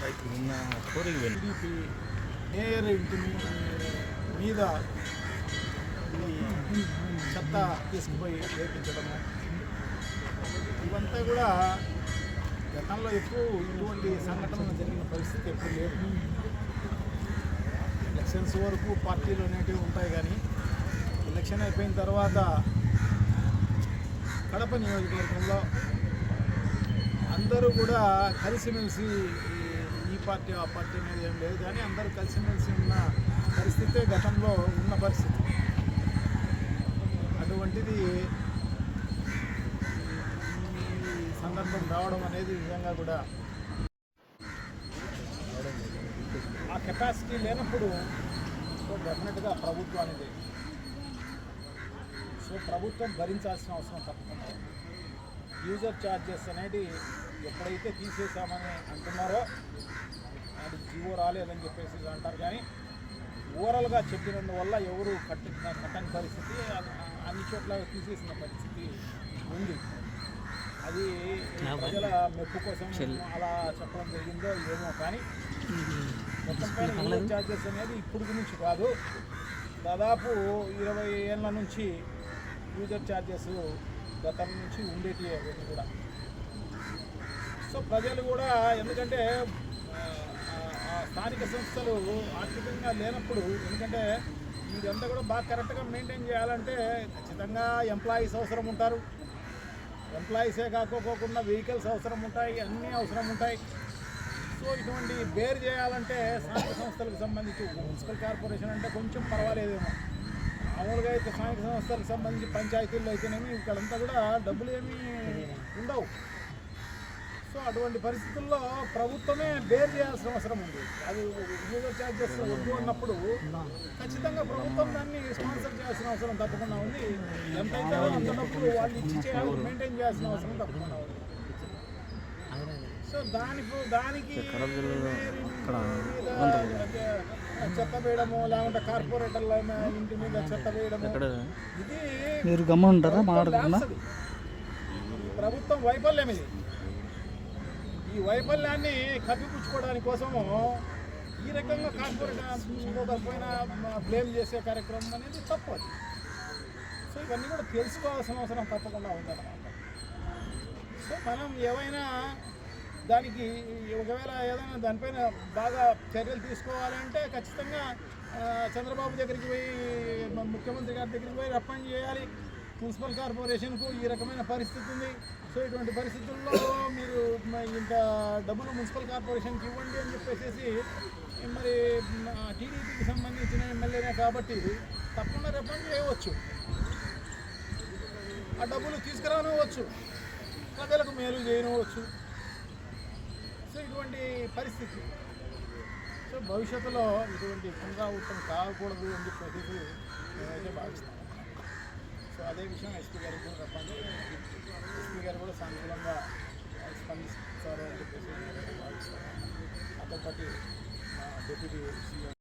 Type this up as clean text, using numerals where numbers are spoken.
TDP mayor ఇంటి మీద ఈ చెత్త తీసుకుపోయి వేపించడము ఇవంతా కూడా గతంలో ఎక్కువ ఇటువంటి సంఘటనలు జరిగిన పరిస్థితి ఎప్పుడు లేదు. ఎలక్షన్స్ వరకు పార్టీలు అనేటివి ఉంటాయి, కానీ ఎలక్షన్ అయిపోయిన తర్వాత కడప నియోజకవర్గంలో అందరూ కూడా కలిసిమెలిసి ఈ పార్టీ ఆ పార్టీ అనేది ఏం లేదు, కానీ అందరూ కలిసిమెలిసి ఉన్న పరిస్థితే గతంలో ఉన్న పరిస్థితి. అటువంటిది ఈ సందర్భం రావడం అనేది నిజంగా కూడా ఆ కెపాసిటీ లేనప్పుడు డెఫినెట్గా ప్రభుత్వానికి ప్రభుత్వం భరించాల్సిన అవసరం తప్పకుండా. యూజర్ ఛార్జెస్ అనేది ఎప్పుడైతే తీసేసామని అంటున్నారో అది జీవో రాలేదని చెప్పేసి అంటారు, కానీ ఓవరాల్గా చెప్పినందువల్ల ఎవరు కట్టని పరిస్థితి, అన్ని చోట్ల తీసేసిన పరిస్థితి ఉంది. అది ప్రజల మెప్పు కోసం అలా చెప్పడం జరిగిందో ఏమో, కానీ మొత్తం పైన యూజర్ ఛార్జెస్ అనేది ఇప్పుడు గురించి కాదు, దాదాపు 20 ఏళ్ళ నుంచి యూజర్ ఛార్జెస్ గతం నుంచి ఉండేటి అవన్నీ కూడా. సో ప్రజలు కూడా ఎందుకంటే స్థానిక సంస్థలు ఆర్థికంగా లేనప్పుడు, ఎందుకంటే ఇదంతా కూడా బాగా కరెక్ట్గా మెయింటైన్ చేయాలంటే ఖచ్చితంగా ఎంప్లాయీస్ అవసరం ఉంటారు. ఎంప్లాయీసే కాకపోకుండా వెహికల్స్ అవసరం ఉంటాయి, అన్నీ అవసరం ఉంటాయి. సో ఇటువంటి బేర్ చేయాలంటే స్థానిక సంస్థలకు సంబంధించి మున్సిపల్ కార్పొరేషన్ అంటే కొంచెం పర్వాలేదేమో, మామూలుగా అయితే స్థానిక సంస్థలకు సంబంధించి పంచాయతీల్లో అయితేనేమి ఇక్కడంతా కూడా డబ్బులు ఏమీ ఉండవు. సో అటువంటి పరిస్థితుల్లో ప్రభుత్వమే బేర్ చేయాల్సిన అవసరం ఉంది. అది యూజర్ ఛార్జెస్ వద్దు అన్నప్పుడు ఖచ్చితంగా ప్రభుత్వం దాన్ని స్పాన్సర్ చేయాల్సిన అవసరం తప్పకుండా ఉంది. ఎంతైతే అంత డబ్బులు వాళ్ళు ఇచ్చి చేయాలి, మెయింటైన్ చేయాల్సిన అవసరం తప్పకుండా ఉంది. సో దానికి చెత్త వేయడము, లేకుంటే కార్పొరేటర్ల ఇంటి మీద చెత్త వేయడము, ఇది మీరు గమనింటారా మాట్లాడుతున్నా ప్రభుత్వం వైఫల్యం. ఇది ఈ వైఫల్యాన్ని కప్పిపుచ్చుకోవడానికి కోసము ఈ రకంగా కార్పొరేటర్ పైన బ్లేమ్ చేసే కార్యక్రమం అనేది తప్పు. అది సో ఇవన్నీ కూడా తెలుసుకోవాల్సిన అవసరం తప్పకుండా ఉందన్నమాట. సో మనం ఏవైనా దానికి ఒకవేళ ఏదైనా దానిపైన బాగా చర్యలు తీసుకోవాలంటే ఖచ్చితంగా చంద్రబాబు దగ్గరికి పోయి, ముఖ్యమంత్రి గారి దగ్గరికి పోయి రప్పని చేయాలి. మున్సిపల్ కార్పొరేషన్కు ఈ రకమైన పరిస్థితి ఉంది. సో ఇటువంటి పరిస్థితుల్లో మీరు ఇంత డబ్బులు మున్సిపల్ కార్పొరేషన్కి ఇవ్వండి అని చెప్పేసి, మరి టీడీపీకి సంబంధించిన ఎమ్మెల్యేనే కాబట్టి తప్పకుండా రప్పని చేయవచ్చు, ఆ డబ్బులు తీసుకురానవచ్చు, ప్రజలకు మేలు చేయనవచ్చు. సో ఇటువంటి పరిస్థితి. సో భవిష్యత్తులో ఇటువంటి పునరావృతం కాకూడదు అని చెప్పేసి నేనైతే భావిస్తాను. సో అదే విషయం ఎస్పీ గారికి కూడా చెప్పండి, ఎస్పీ గారు కూడా సానుకూలంగా స్పందిస్తారు అని చెప్పేసి భావిస్తాను. అతని పాటు డిప్యూటీ సీఎం